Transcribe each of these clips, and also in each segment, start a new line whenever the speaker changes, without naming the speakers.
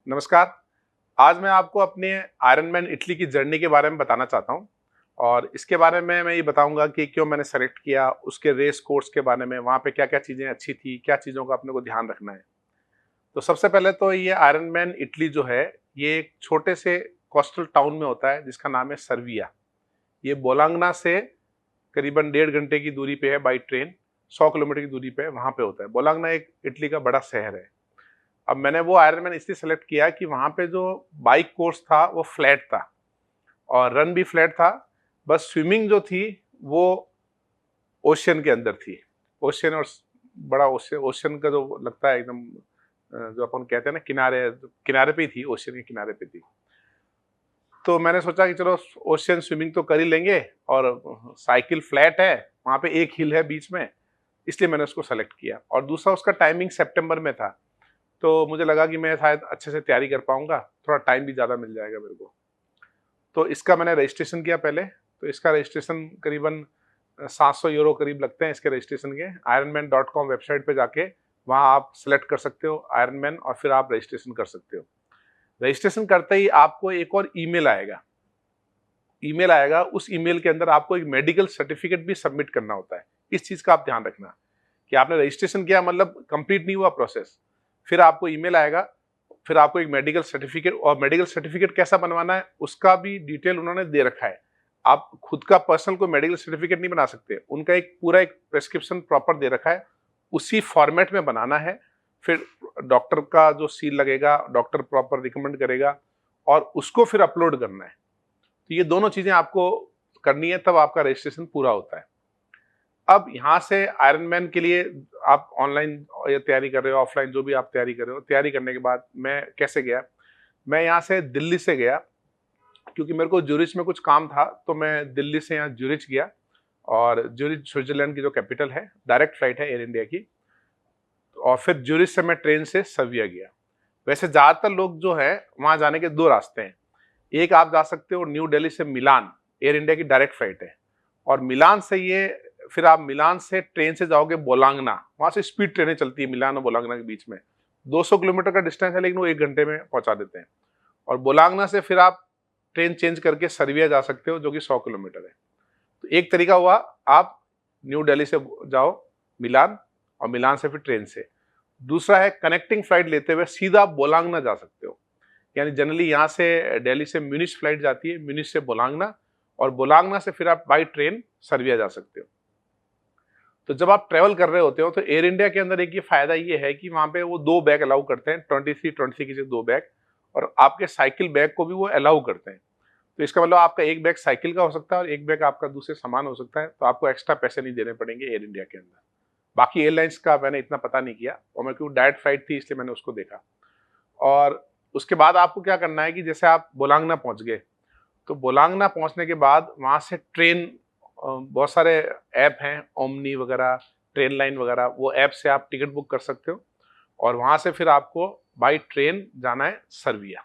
नमस्कार। आज मैं आपको अपने आयरनमैन इटली की जर्नी के बारे में बताना चाहता हूँ और इसके बारे में मैं ये बताऊँगा कि क्यों मैंने सेलेक्ट किया, उसके रेस कोर्स के बारे में, वहाँ पे क्या-क्या चीज़ें अच्छी थी, क्या चीज़ों का अपने को ध्यान रखना है। तो सबसे पहले तो ये आयरनमैन इटली जो है, ये एक छोटे से कोस्टल टाउन में होता है जिसका नाम है सर्विया। ये बोलांगना से करीबन 1.5 घंटे की दूरी पे है बाय ट्रेन, 100 किलोमीटर की दूरी पे है, वहाँ पे होता है। बोलांगना एक इटली का बड़ा शहर है। अब मैंने वो आयरनमैन इसलिए सेलेक्ट किया कि वहाँ पे जो बाइक कोर्स था वो फ्लैट था और रन भी फ्लैट था। बस स्विमिंग जो थी वो ओशियन के अंदर थी। ओशियन और बड़ा ओशियन ओशियन का जो लगता है एकदम जो अपन कहते हैं ना किनारे किनारे पे ही थी, ओशियन के किनारे पे थी। तो मैंने सोचा कि चलो ओशियन स्विमिंग तो कर ही लेंगे और साइकिल फ्लैट है, वहाँ पे एक हिल है बीच में, इसलिए मैंने उसको सेलेक्ट किया। और दूसरा उसका टाइमिंग सितंबर में था। तो मुझे लगा कि मैं शायद अच्छे से तैयारी कर पाऊंगा, थोड़ा टाइम भी ज़्यादा मिल जाएगा मेरे को। तो इसका मैंने रजिस्ट्रेशन किया पहले। तो इसका रजिस्ट्रेशन करीबन 700 यूरो करीब लगते हैं इसके रजिस्ट्रेशन के। ironman.com वेबसाइट पे जाके वहाँ आप सेलेक्ट कर सकते हो आयरनमैन और फिर आप रजिस्ट्रेशन कर सकते हो। रजिस्ट्रेशन करते ही आपको एक और ईमेल आएगा। ईमेल आएगा, उस ईमेल के अंदर आपको एक मेडिकल सर्टिफिकेट भी सबमिट करना होता है। इस चीज़ का आप ध्यान रखना कि आपने रजिस्ट्रेशन किया मतलब कंप्लीट नहीं हुआ प्रोसेस। फिर आपको ईमेल आएगा, फिर आपको एक मेडिकल सर्टिफिकेट, और मेडिकल सर्टिफिकेट कैसा बनवाना है उसका भी डिटेल उन्होंने दे रखा है। आप खुद का पर्सनल कोई मेडिकल सर्टिफिकेट नहीं बना सकते, उनका एक पूरा एक प्रेस्क्रिप्शन प्रॉपर दे रखा है, उसी फॉर्मेट में बनाना है। फिर डॉक्टर का जो सील लगेगा, डॉक्टर प्रॉपर रिकमेंड करेगा और उसको फिर अपलोड करना है। तो ये दोनों चीजें आपको करनी है, तब आपका रजिस्ट्रेशन पूरा होता है। अब यहाँ से आयरनमैन के लिए आप ऑनलाइन या तैयारी कर रहे हो, ऑफलाइन जो भी आप तैयारी कर रहे हो, तैयारी करने के बाद मैं कैसे गया, मैं यहाँ से दिल्ली से गया क्योंकि मेरे को ज्यूरिच में कुछ काम था। तो मैं दिल्ली से यहाँ ज्यूरिच गया और ज्यूरिच स्विट्जरलैंड की जो कैपिटल है, डायरेक्ट फ्लाइट है एयर इंडिया की। और फिर ज्यूरिच से मैं ट्रेन से सर्बिया गया। वैसे ज्यादातर लोग जो है वहां जाने के दो रास्ते हैं। एक आप जा सकते हो न्यू दिल्ली से मिलान, एयर इंडिया की डायरेक्ट फ्लाइट है। और मिलान से ये फिर आप मिलान से ट्रेन से जाओगे बोलांगना, वहां से स्पीड ट्रेनें चलती है मिलान और बोलांगना के बीच में। 200 किलोमीटर का डिस्टेंस है लेकिन वो 1 घंटे में पहुंचा देते हैं। और बोलांगना से फिर आप ट्रेन चेंज करके सर्बिया जा सकते हो जो कि 100 किलोमीटर है। तो एक तरीका हुआ, आप न्यू दिल्ली से जाओ मिलान और मिलान से फिर ट्रेन से। दूसरा है कनेक्टिंग फ्लाइट लेते हुए सीधा आप बोलांगना जा सकते हो। यानी जनरली यहाँ से दिल्ली से म्यूनिच फ्लाइट जाती है, म्यूनिच से बोलांगना, और बोलांगना से फिर आप बाई ट्रेन सर्बिया जा सकते हो। तो जब आप ट्रेवल कर रहे होते हो तो एयर इंडिया के अंदर एक ये फायदा ये है कि वहां पे वो 2 बैग अलाउ करते हैं, 23 की जगह 2 बैग, और आपके साइकिल बैग को भी वो अलाउ करते हैं। तो इसका मतलब आपका एक बैग साइकिल का हो सकता है और एक बैग आपका दूसरे सामान हो सकता है, तो आपको एक्स्ट्रा पैसे नहीं देने पड़ेंगे एयर इंडिया के अंदर। बाकी एयरलाइंस का मैंने इतना पता नहीं किया, और मैं क्यों डायरेक्ट फ्लाइट थी इसलिए मैंने उसको देखा। और उसके बाद आपको क्या करना है कि जैसे आप बोलांगना पहुंच गए, तो बोलांगना पहुंचने के बाद वहां से ट्रेन, बहुत सारे ऐप हैं, ओमनी वगैरह, ट्रेन लाइन वगैरह, वो ऐप से आप टिकट बुक कर सकते हो। और वहां से फिर आपको बाई ट्रेन जाना है सर्बिया।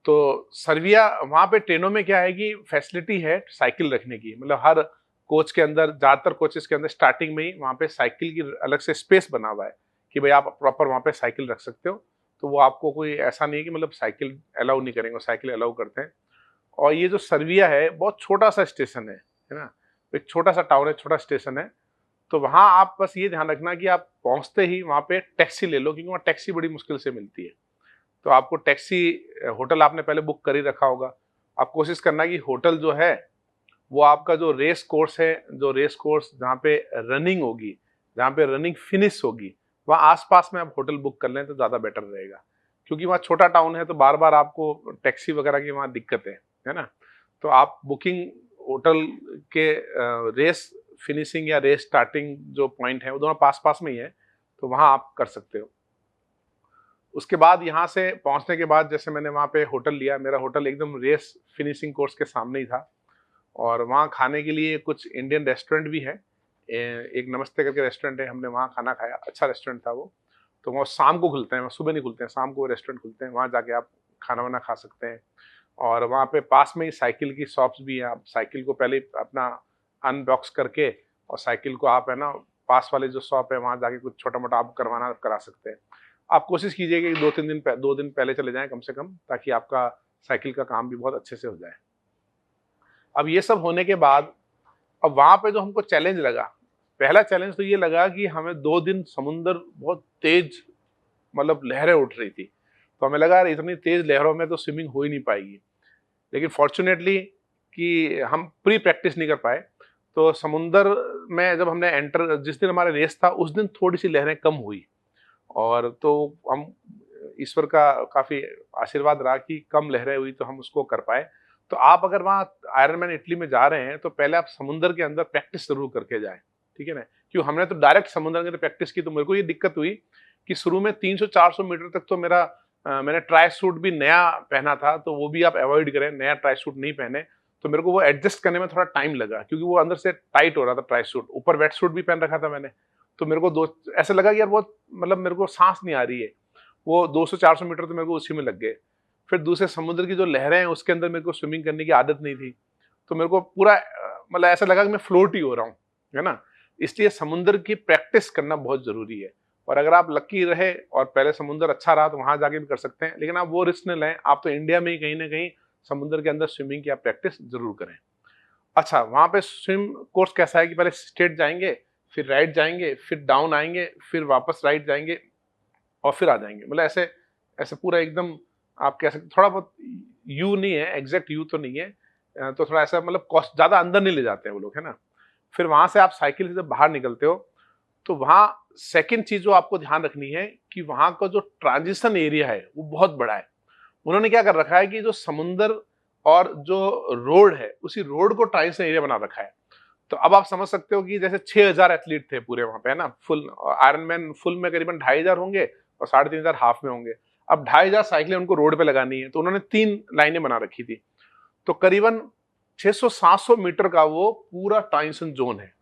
तो सर्बिया वहां पे ट्रेनों में क्या है कि फैसिलिटी है साइकिल रखने की, मतलब हर कोच के अंदर, ज्यादातर कोचेस के अंदर स्टार्टिंग में ही वहां पे साइकिल की अलग से स्पेस बना हुआ है कि भाई आप प्रॉपर वहां पे साइकिल रख सकते हो। तो वो आपको कोई ऐसा नहीं है कि मतलब साइकिल अलाउ नहीं करेंगे, साइकिल अलाउ करते हैं। और ये जो सर्बिया है बहुत छोटा सा स्टेशन है ना, एक छोटा सा टाउन है, छोटा स्टेशन है। तो वहां आप बस ये ध्यान रखना कि आप पहुंचते ही वहां पे टैक्सी ले लो, क्योंकि वहां टैक्सी बड़ी मुश्किल से मिलती है। तो आपको टैक्सी, होटल आपने पहले बुक कर ही रखा होगा। आप कोशिश करना कि होटल जो है वो आपका जो रेस कोर्स है, जो रेस कोर्स जहाँ पे रनिंग होगी, जहाँ पे रनिंग फिनिश होगी, वहाँ आसपास में आप होटल बुक कर लें तो ज़्यादा बेटर रहेगा। क्योंकि वहाँ छोटा टाउन है तो बार बार आपको टैक्सी वगैरह की वहाँ दिक्कत है ना। तो आप बुकिंग होटल के रेस फिनिशिंग या रेस स्टार्टिंग जो पॉइंट है वो दोनों पास पास में ही है, तो वहाँ आप कर सकते हो। उसके बाद यहाँ से पहुँचने के बाद जैसे मैंने वहाँ पे होटल लिया, मेरा होटल एकदम रेस फिनिशिंग कोर्स के सामने ही था। और वहाँ खाने के लिए कुछ इंडियन रेस्टोरेंट भी है। एक नमस्ते करके रेस्टोरेंट है, हमने वहाँ खाना खाया, अच्छा रेस्टोरेंट था वो। तो वो शाम को खुलते हैं, वो सुबह नहीं खुलते हैं, शाम को रेस्टोरेंट खुलते हैं, वहाँ जाके आप खाना वाना खा सकते हैं। और वहाँ पे पास में ही साइकिल की शॉप्स भी हैं, आप साइकिल को पहले अपना अनबॉक्स करके और साइकिल को आप है ना पास वाले जो शॉप है वहाँ जाके कुछ छोटा मोटा आप करवाना करा सकते हैं। आप कोशिश कीजिए कि 2 दिन पहले चले जाएं कम से कम, ताकि आपका साइकिल का काम भी बहुत अच्छे से हो जाए। अब ये सब होने के बाद अब वहां पे जो हमको चैलेंज लगा, पहला चैलेंज तो ये लगा कि हमें 2 दिन समुंदर बहुत तेज मतलब लहरें उठ रही थी, तो हमें लगा यार इतनी तेज लहरों में तो स्विमिंग हो ही नहीं पाएगी। लेकिन फॉर्चुनेटली कि हम प्री प्रैक्टिस नहीं कर पाए, तो समुंदर में जब हमने एंटर, जिस दिन हमारा रेस था उस दिन थोड़ी सी लहरें कम हुई, और तो हम ईश्वर का काफी आशीर्वाद रहा कि कम लहरें हुई तो हम उसको कर पाए। तो आप अगर वहाँ आयरनमैन इटली में जा रहे हैं तो पहले आप समुंदर के अंदर प्रैक्टिस जरूर करके जाएं, ठीक है ना। क्यों, हमने तो डायरेक्ट समुद्र के अंदर प्रैक्टिस की, तो मेरे को ये दिक्कत हुई कि शुरू में 300-400 मीटर तक तो मैंने ट्राई सूट भी नया पहना था, तो वो भी आप अवॉइड करें, नया ट्राई सूट नहीं पहने। तो मेरे को वो एडजस्ट करने में थोड़ा टाइम लगा, क्योंकि वो अंदर से टाइट हो रहा था ट्राई सूट, ऊपर वेट सूट भी पहन रखा था मैंने। तो मेरे को दो ऐसा लगा कि यार बहुत मतलब मेरे को सांस नहीं आ रही है। वो 200-400 मीटर तो मेरे को उसी में लग गए। फिर दूसरे समुद्र की जो लहरें हैं उसके अंदर मेरे को स्विमिंग करने की आदत नहीं थी, तो मेरे को पूरा मतलब ऐसा लगा कि मैं फ्लोट ही हो रहा हूँ, है ना। इसलिए समुद्र की प्रैक्टिस करना बहुत जरूरी है। और अगर आप लकी रहे और पहले समुद्र अच्छा रहा तो वहां जाके भी कर सकते हैं, लेकिन आप वो रिस्क न लें, आप तो इंडिया में ही कहीं ना कहीं समुद्र के अंदर स्विमिंग की आप प्रैक्टिस जरूर करें। अच्छा, वहां पे स्विम कोर्स कैसा है कि पहले स्ट्रेट जाएंगे, फिर राइट जाएंगे, फिर डाउन आएंगे, फिर वापस राइट जाएंगे और फिर आ जाएंगे। मतलब ऐसे ऐसे पूरा एकदम आप कह सकते, थोड़ा बहुत यू नहीं है, एग्जैक्ट यू तो नहीं है, तो थोड़ा ऐसा मतलब कॉस्ट ज्यादा अंदर नहीं ले जाते हैं वो लोग, है ना। फिर वहां से आप साइकिल से जब बाहर निकलते हो तो वहां सेकंड चीज जो आपको ध्यान रखनी है कि वहां का जो ट्रांजिशन एरिया है वो बहुत बड़ा है। उन्होंने क्या कर रखा है कि जो समुंदर और जो रोड है उसी रोड को ट्रांजिशन एरिया बना रखा है। तो अब आप समझ सकते हो कि जैसे 6,000 एथलीट थे पूरे वहां पे, है ना, फुल आयरन मैन फुल में करीबन 2,500 होंगे और 3,500 हाफ में होंगे। अब 2,500 साइकिलें उनको रोड पे लगानी है, तो उन्होंने 3 लाइनें बना रखी थी। तो करीबन 600-700 मीटर का वो पूरा ट्रांजिशन जोन है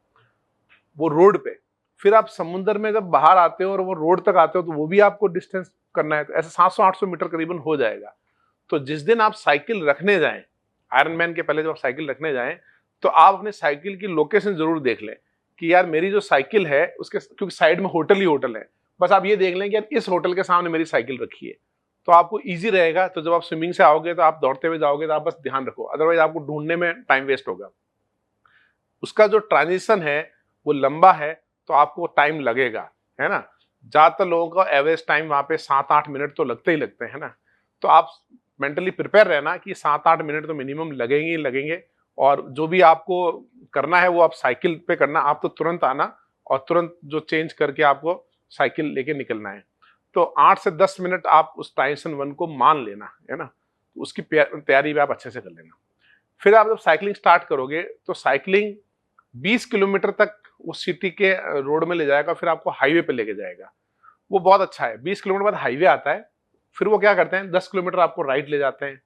वो रोड पे। फिर आप समुद्र में जब बाहर आते हो और वो रोड तक आते हो तो वो भी आपको डिस्टेंस करना है, तो ऐसे 700-800 मीटर करीबन हो जाएगा। तो जिस दिन आप साइकिल रखने जाएं, आयरन मैन के पहले जब आप साइकिल रखने जाएं, तो आप अपने साइकिल की लोकेशन जरूर देख लें कि यार मेरी जो साइकिल है उसके, क्योंकि साइड में होटल ही होटल है, बस आप ये देख लें कि यार इस होटल के सामने मेरी साइकिल रखी है, तो आपको इजी रहेगा। तो जब आप स्विमिंग से आओगे तो आप दौड़ते हुए जाओगे तो आप बस ध्यान रखो, अदरवाइज आपको ढूंढने में टाइम वेस्ट होगा। उसका जो ट्रांजिशन है वो लंबा है, तो आपको टाइम लगेगा, है ना। ज्यादातर लोगों का एवरेज टाइम वहां पे 7-8 मिनट तो लगते ही लगते हैं ना। तो आप मेंटली प्रिपेयर रहना कि 7-8 मिनट तो मिनिमम लगेंगे ही लगेंगे। और जो भी आपको करना है वो आप साइकिल पे करना, आप तो तुरंत आना और तुरंत जो चेंज करके आपको साइकिल लेके निकलना है। तो 8 से 10 मिनट आप उस ट्रांजिशन 1 को मान लेना, है ना। उसकी तैयारी भी आप अच्छे से कर लेना। फिर आप जब साइकिलिंग स्टार्ट करोगे तो साइकिलिंग 20 किलोमीटर तक उस सिटी के रोड में ले जाएगा, फिर आपको हाईवे पे लेके जाएगा। वो बहुत अच्छा है। 20 किलोमीटर बाद हाईवे आता है, फिर वो क्या करते हैं 10 किलोमीटर आपको राइट ले जाते हैं,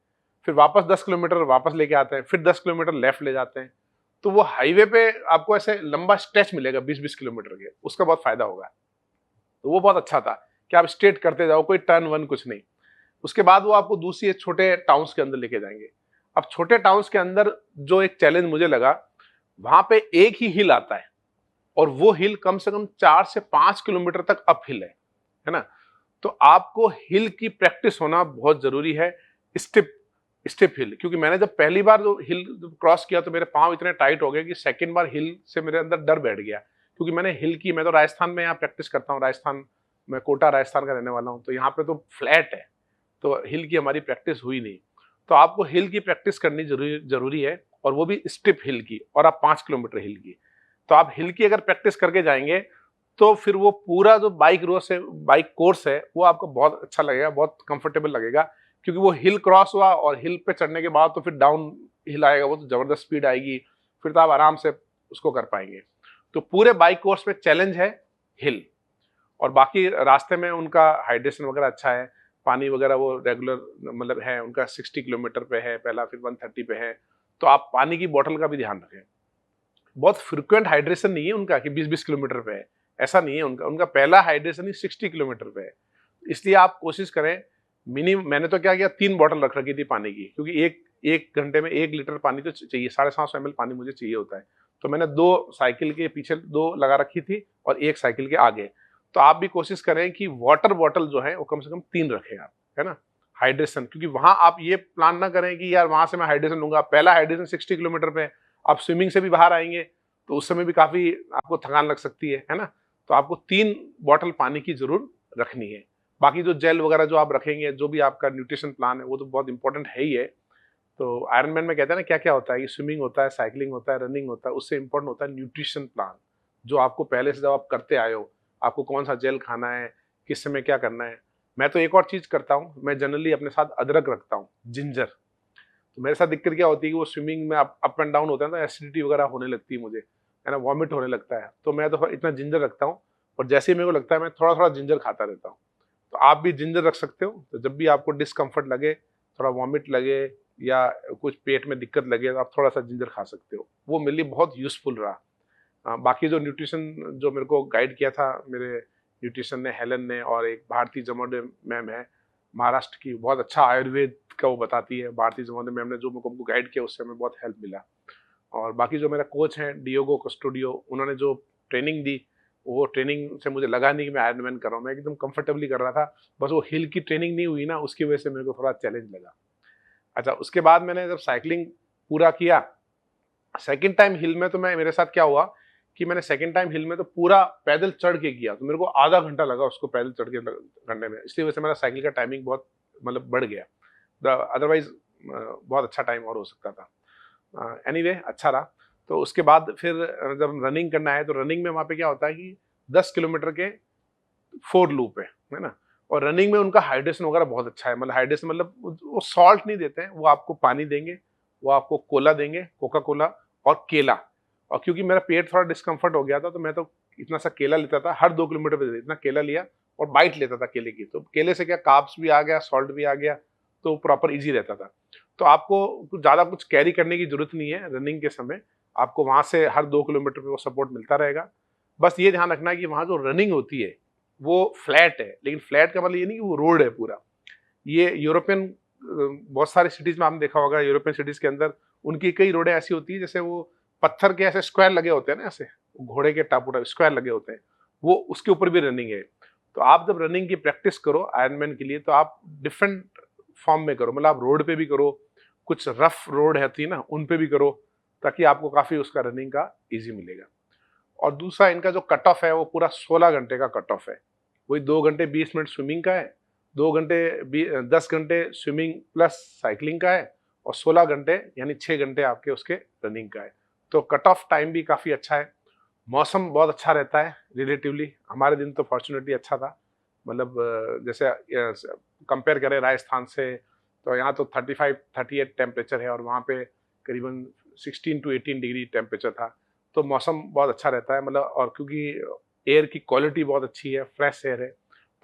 फिर वापस 10 किलोमीटर वापस लेके आते हैं, फिर 10 किलोमीटर लेफ्ट ले जाते हैं। तो वो हाईवे पे आपको ऐसे लंबा स्ट्रेच मिलेगा 20-20 किलोमीटर के, उसका बहुत फायदा होगा। तो वो बहुत अच्छा था कि आप स्ट्रेट करते जाओ, कोई टर्न वन कुछ नहीं। उसके बाद वो आपको दूसरी छोटे टाउन्स के अंदर लेके जाएंगे। अब छोटे टाउन्स के अंदर जो एक चैलेंज मुझे लगा, वहां पे एक ही हिल आता है और वो हिल कम से कम 4 से 5 किलोमीटर तक अप हिल है ना। तो आपको हिल की प्रैक्टिस होना बहुत जरूरी है, स्टिप स्टिप हिल। क्योंकि मैंने जब पहली बार जो हिल क्रॉस किया तो मेरे पांव इतने टाइट हो गए कि सेकंड बार हिल से मेरे अंदर डर बैठ गया। क्योंकि मैंने हिल की, मैं तो राजस्थान में यहाँ प्रैक्टिस करता हूँ, राजस्थान में, कोटा राजस्थान का रहने वाला हूँ, तो यहाँ पे तो फ्लैट है, तो हिल की हमारी प्रैक्टिस हुई नहीं। तो आपको हिल की प्रैक्टिस करनी जरूरी है, और वो भी स्टिप हिल की, और आप 5 किलोमीटर हिल की। तो आप हिल की अगर प्रैक्टिस करके जाएंगे तो फिर वो पूरा जो बाइक कोर्स है वो आपको बहुत अच्छा लगेगा, बहुत कंफर्टेबल लगेगा। क्योंकि वो हिल क्रॉस हुआ और हिल पे चढ़ने के बाद तो फिर डाउन हिल आएगा, वो तो जबरदस्त स्पीड आएगी, फिर तो आप आराम से उसको कर पाएंगे। तो पूरे बाइक कोर्स में चैलेंज है हिल। और बाकी रास्ते में उनका हाइड्रेशन वगैरह अच्छा है, पानी वगैरह वो रेगुलर मतलब है उनका, 60 किलोमीटर पे है पहला, फिर 130 पे है। तो आप पानी की बोतल का भी ध्यान रखें। बहुत फ्रिक्वेंट हाइड्रेशन नहीं है उनका कि 20-20 किलोमीटर पे है, ऐसा नहीं है उनका। उनका पहला हाइड्रेशन ही 60 किलोमीटर पे है। इसलिए आप कोशिश करें मिनिमम, मैंने तो क्या किया 3 बोतल रख रखी थी पानी की, क्योंकि एक घंटे में 1 लीटर पानी तो चाहिए, 750 ml पानी मुझे चाहिए होता है। तो मैंने 2 साइकिल के पीछे 2 लगा रखी थी और 1 साइकिल के आगे। तो आप भी कोशिश करें कि वाटर बॉटल जो है वो कम से कम 3 रखें आप, है ना? हाइड्रेशन, क्योंकि वहाँ आप ये प्लान ना करें कि यार वहाँ से मैं हाइड्रेशन लूँगा, पहला हाइड्रेशन 60 किलोमीटर पे है, आप स्विमिंग से भी बाहर आएँगे, तो उस समय भी काफ़ी आपको थकान लग सकती है ना? तो आपको 3 बॉटल पानी की ज़रूर रखनी है। बाकी जो जेल वगैरह जो आप रखेंगे, जो भी आपका न्यूट्रिशन प्लान है, वो तो बहुत इंपॉर्टेंट है ही है। तो आयरनमैन में कहते हैं ना क्या-क्या होता है, कि स्विमिंग होता है, साइक्लिंग होता है, रनिंग होता है, उससे इम्पोर्टेंट होता है न्यूट्रिशन प्लान, जो आपको पहले से जब आप करते आए हो, आपको कौन-सा जेल खाना है, किस समय क्या करना है। मैं तो एक और चीज़ करता हूँ, मैं जनरली अपने साथ अदरक रखता हूँ, जिंजर। तो मेरे साथ दिक्कत क्या होती है कि वो स्विमिंग में अप एंड डाउन होता है ना, एसिडिटी वगैरह होने लगती है मुझे, है ना, वॉमिट होने लगता है। तो मैं तो इतना जिंजर रखता हूँ, और जैसे ही मेरे को लगता है मैं थोड़ा-थोड़ा जिंजर खाता रहता हूँ। तो आप भी जिंजर रख सकते हो, तो जब भी आपको डिस्कम्फर्ट लगे, थोड़ा वॉमिट लगे या कुछ पेट में दिक्कत लगे, तो आप थोड़ा-सा जिंजर खा सकते हो। वो मेरे लिए बहुत यूज़फुल रहा। बाकी जो न्यूट्रिशन जो मेरे को गाइड किया था मेरे न्यूट्रिशन ने, हेलन ने, और एक भारती जमोडे मैम है महाराष्ट्र की, बहुत अच्छा आयुर्वेद का वो बताती है। भारती जमोडे मैम ने जो मेरे को हमको गाइड किया, उससे हमें बहुत हेल्प मिला। और बाकी जो मेरा कोच है डियोगो कस्टोडियो, उन्होंने जो ट्रेनिंग दी, वो ट्रेनिंग से मुझे लगा नहीं कि मैं आयरनमैन कर रहा हूँ, मैं एकदम कंफर्टेबली कर रहा था। बस वो हिल की ट्रेनिंग नहीं हुई ना, उसकी वजह से मेरे को थोड़ा चैलेंज लगा। अच्छा, उसके बाद मैंने जब साइक्लिंग पूरा किया, सेकंड टाइम हिल में, तो मैं मेरे साथ क्या हुआ कि मैंने सेकंड टाइम हिल में तो पूरा पैदल चढ़ के किया, तो मेरे को आधा घंटा लगा उसको पैदल चढ़ के करने में। इसलिए वजह से मेरा साइकिल का टाइमिंग बहुत मतलब बढ़ गया। अदरवाइज बहुत अच्छा टाइम और हो सकता था। एनीवे अच्छा रहा। तो उसके बाद फिर जब रनिंग करना है, तो रनिंग में वहाँ पे क्या होता है कि 10 किलोमीटर के 4 लूप है ना? और रनिंग में उनका हाइड्रेशन वगैरह बहुत अच्छा है। मतलब हाइड्रेशन मतलब वो सॉल्ट नहीं देते हैं, वो आपको पानी देंगे, वो आपको कोला देंगे, कोका कोला और केला। और क्योंकि मेरा पेट थोड़ा डिस्कम्फर्ट हो गया था, तो मैं तो इतना सा केला लेता था, हर 2 किलोमीटर पे इतना केला लिया और बाइट लेता था केले की। तो केले से क्या कार्ब्स भी आ गया, सॉल्ट भी आ गया, तो प्रॉपर ईज़ी रहता था। तो आपको कुछ ज़्यादा कुछ कैरी करने की ज़रूरत नहीं है रनिंग के समय, आपको वहाँ से हर 2 किलोमीटर पे वो सपोर्ट मिलता रहेगा। बस ये ध्यान रखना है कि वहाँ जो रनिंग होती है, वो फ्लैट है, लेकिन फ्लैट का मतलब ये नहीं कि वो रोड है पूरा। ये यूरोपियन बहुत सारी सिटीज़ में आपने देखा होगा, यूरोपियन सिटीज़ के अंदर उनकी कई रोडें ऐसी होती हैं, जैसे वो पत्थर के ऐसे स्क्वायर लगे होते हैं ना, ऐसे घोड़े के टापू टाइप स्क्वायर लगे होते हैं, वो उसके ऊपर भी रनिंग है। तो आप जब रनिंग की प्रैक्टिस करो आयरनमैन के लिए, तो आप डिफरेंट फॉर्म में करो, मतलब आप रोड पे भी करो, कुछ रफ रोड रहती है ना, उन पे भी करो, ताकि आपको काफ़ी उसका रनिंग का ईज़ी मिलेगा। और दूसरा, इनका जो कट ऑफ है वो पूरा 16 घंटे का कट ऑफ है। वही 2 घंटे 20 मिनट स्विमिंग का है, 2 घंटे 10 घंटे स्विमिंग प्लस साइक्लिंग का है, और 16 घंटे यानी 6 घंटे आपके उसके रनिंग का है। तो कट ऑफ टाइम भी काफ़ी अच्छा है। मौसम बहुत अच्छा रहता है रिलेटिवली। हमारे दिन तो फॉर्च्यूनेटली अच्छा था। मतलब जैसे कंपेयर करें राजस्थान से, तो यहाँ तो 35-38 टेम्परेचर है, और वहाँ पे करीबन 16 टू 18 डिग्री टेम्परेचर था। तो मौसम बहुत अच्छा रहता है, मतलब, और क्योंकि एयर की क्वालिटी बहुत अच्छी है, फ्रेश एयर है,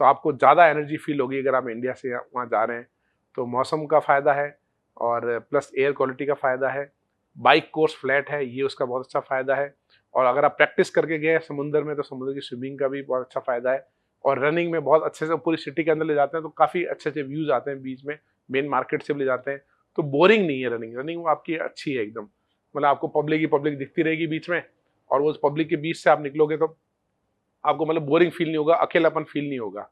तो आपको ज़्यादा एनर्जी फील होगी अगर आप इंडिया से वहाँ जा रहे हैं। तो मौसम का फ़ायदा है, और प्लस एयर क्वालिटी का फ़ायदा है। बाइक कोर्स फ्लैट है, ये उसका बहुत अच्छा फ़ायदा है। और अगर आप प्रैक्टिस करके गए समुद्र में, तो समुद्र की स्विमिंग का भी बहुत अच्छा फ़ायदा है। और रनिंग में बहुत अच्छे से पूरी सिटी के अंदर ले जाते हैं, तो काफ़ी अच्छे-अच्छे व्यूज़ आते हैं बीच में, मेन मार्केट से भी ले जाते हैं। तो बोरिंग नहीं है रनिंग, रनिंग वो आपकी अच्छी है एकदम। मतलब आपको पब्लिक ही पब्लिक दिखती रहेगी बीच में, और वो पब्लिक के बीच से आप निकलोगे तो आपको मतलब बोरिंग फील नहीं होगा, अकेलापन फील नहीं होगा।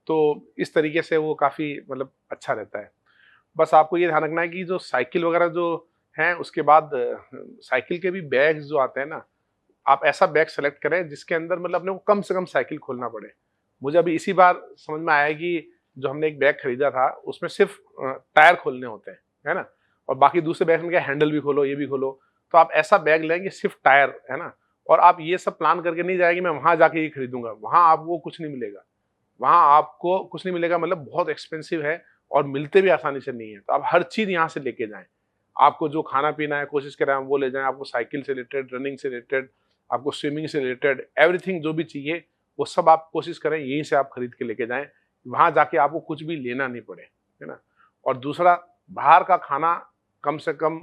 तो इस तरीके से वो काफ़ी मतलब अच्छा रहता है। बस आपको ये ध्यान रखना है कि जो साइकिल वगैरह जो हैं, उसके बाद साइकिल के भी बैग्स जो आते हैं ना, आप ऐसा बैग सेलेक्ट करें जिसके अंदर मतलब अपने को कम से कम साइकिल खोलना पड़े। मुझे अभी इसी बार समझ में आया कि जो हमने एक बैग खरीदा था, उसमें सिर्फ टायर खोलने होते हैं, है ना? और बाकी दूसरे बैग में क्या, हैंडल भी खोलो, ये भी खोलो। तो आप ऐसा बैग लें कि सिर्फ टायर, है ना? और आप ये सब प्लान करके नहीं जाएँ कि मैं वहाँ जाके ये खरीदूँगा, वहाँ आपको कुछ नहीं मिलेगा। वहाँ आपको कुछ नहीं मिलेगा, मतलब बहुत एक्सपेंसिव है, और मिलते भी आसानी से नहीं है। तो आप हर चीज़ यहाँ से लेके जाएँ। आपको जो खाना-पीना है, कोशिश करें आप वो ले जाएँ, आपको साइकिल से रिलेटेड, रनिंग से रिलेटेड, आपको स्विमिंग से रिलेटेड, एवरीथिंग जो भी चाहिए, वो सब आप कोशिश करें यहीं से आप खरीद के लेके जाएँ। वहाँ जाके आपको कुछ भी लेना नहीं पड़े, है ना? और दूसरा, बाहर का खाना कम से कम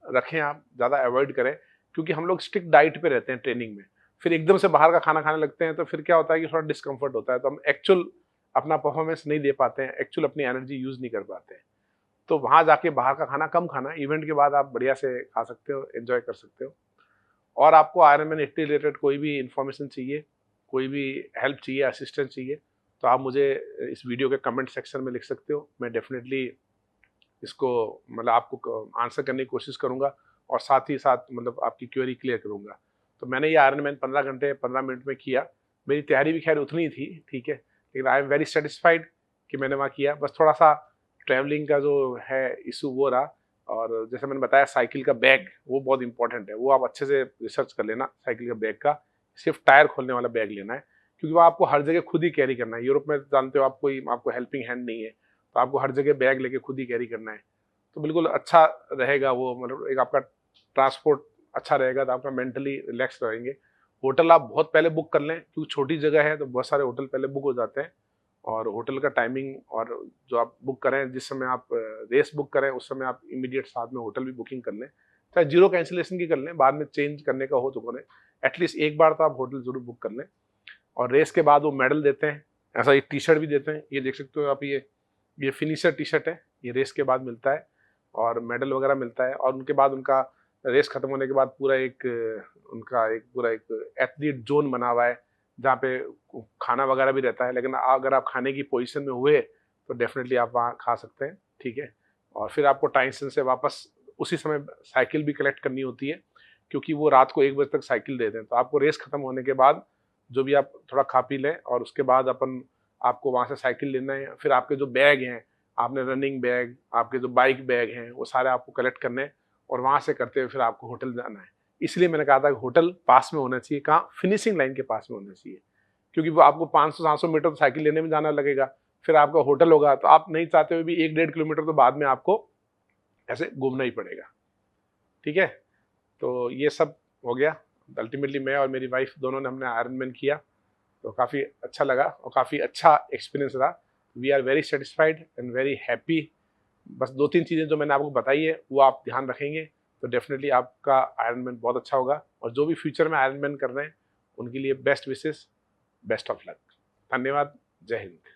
रखें आप, ज़्यादा अवॉइड करें, क्योंकि हम लोग स्ट्रिक्ट डाइट पे रहते हैं ट्रेनिंग में। फिर एकदम से बाहर का खाना खाने लगते हैं, तो फिर क्या होता है कि थोड़ा डिस्कम्फर्ट होता है, तो हम एक्चुअल अपना परफॉर्मेंस नहीं दे पाते हैं, एक्चुअल अपनी एनर्जी यूज़ नहीं कर पाते हैं। तो वहाँ जाके बाहर का खाना कम खाना, इवेंट के बाद आप बढ़िया से खा सकते हो, एन्जॉय कर सकते हो। और आपको आयरन मैन 80 रिलेटेड कोई भी इन्फॉर्मेशन चाहिए, कोई भी हेल्प चाहिए, असिस्टेंस चाहिए, तो आप मुझे इस वीडियो के कमेंट सेक्शन में लिख सकते हो। मैं डेफिनेटली इसको मतलब आपको आंसर करने की कोशिश करूँगा और साथ ही साथ मतलब आपकी क्वेरी क्लियर करूँगा। तो मैंने ये आयरन मैन 15 घंटे 15 मिनट में किया। मेरी तैयारी भी खैर उतनी ही थी, ठीक है, लेकिन आई एम वेरी सैटिस्फाइड कि मैंने वहाँ किया। बस थोड़ा-सा ट्रैवलिंग का जो है इश्यू वो रहा, और जैसे मैंने बताया साइकिल का बैग वो बहुत इंपॉर्टेंट है, वो आप अच्छे से रिसर्च कर लेना साइकिल के बैग का। सिर्फ टायर खोलने वाला बैग लेना है, क्योंकि वो आपको हर जगह खुद ही कैरी करना है। यूरोप में जानते हो आप, कोई आपको हेल्पिंग हैंड नहीं है, तो आपको हर जगह बैग लेके खुद ही कैरी करना है। तो बिल्कुल अच्छा रहेगा वो, मतलब एक आपका ट्रांसपोर्ट अच्छा रहेगा, तो आपका मेंटली रिलैक्स रहेंगे। होटल आप बहुत पहले बुक कर लें, क्योंकि छोटी जगह है तो बहुत सारे होटल पहले बुक हो जाते हैं। और होटल का टाइमिंग और जो आप बुक करें, जिस समय आप रेस बुक करें उस समय आप इमीडिएट साथ में होटल भी बुकिंग कर लें, चाहे जीरो कैंसिलेशन की कर लें, बाद में चेंज करने का हो तो करें। एटलीस्ट एक बार तो आप होटल जरूर बुक कर लें। और रेस के बाद वो मेडल देते हैं, ऐसा एक टी शर्ट भी देते हैं, ये देख सकते हो आप, ये फिनिशर टी शर्ट है, ये रेस के बाद मिलता है और मेडल वगैरह मिलता है। और उनके बाद उनका रेस खत्म होने के बाद पूरा एक उनका एक पूरा एक एथलीट जोन बना हुआ है, जहाँ पे खाना वगैरह भी रहता है, लेकिन अगर आप खाने की पोजीशन में हुए तो डेफिनेटली आप वहाँ खा सकते हैं, ठीक है। और फिर आपको टाइसन से वापस उसी समय साइकिल भी कलेक्ट करनी होती है, क्योंकि वो रात को 1 बजे तक साइकिल देते हैं। तो आपको रेस खत्म होने के बाद जो भी आप थोड़ा खा पी लें, और उसके बाद आपको वहाँ से साइकिल लेना है। फिर आपके जो बैग हैं, आपने रनिंग बैग, आपके जो बाइक बैग हैं, वो सारे आपको कलेक्ट करने हैं, और वहाँ से करते हुए फिर आपको होटल जाना है। इसलिए मैंने कहा था कि होटल पास में होना चाहिए, कहाँ, फिनिशिंग लाइन के पास में होना चाहिए, क्योंकि वो आपको 500-700 मीटर तो साइकिल लेने में जाना लगेगा, फिर आपका होटल होगा, तो आप नहीं चाहते हुए भी 1-1.5 किलोमीटर तो बाद में आपको ऐसे घूमना ही पड़ेगा, ठीक है। तो ये सब हो गया। अल्टीमेटली मैं और मेरी वाइफ दोनों ने हमने आयरन मैन किया, तो काफ़ी अच्छा लगा और काफ़ी अच्छा एक्सपीरियंस रहा। We are very satisfied and very happy. बस 2-3 चीज़ें जो मैंने आपको बताई है वो आप ध्यान रखेंगे तो डेफिनेटली आपका आयरन मैन बहुत अच्छा होगा। और जो भी फ्यूचर में आयरन मैन कर रहे हैं उनके लिए best wishes, best of luck. धन्यवाद। जय हिंद।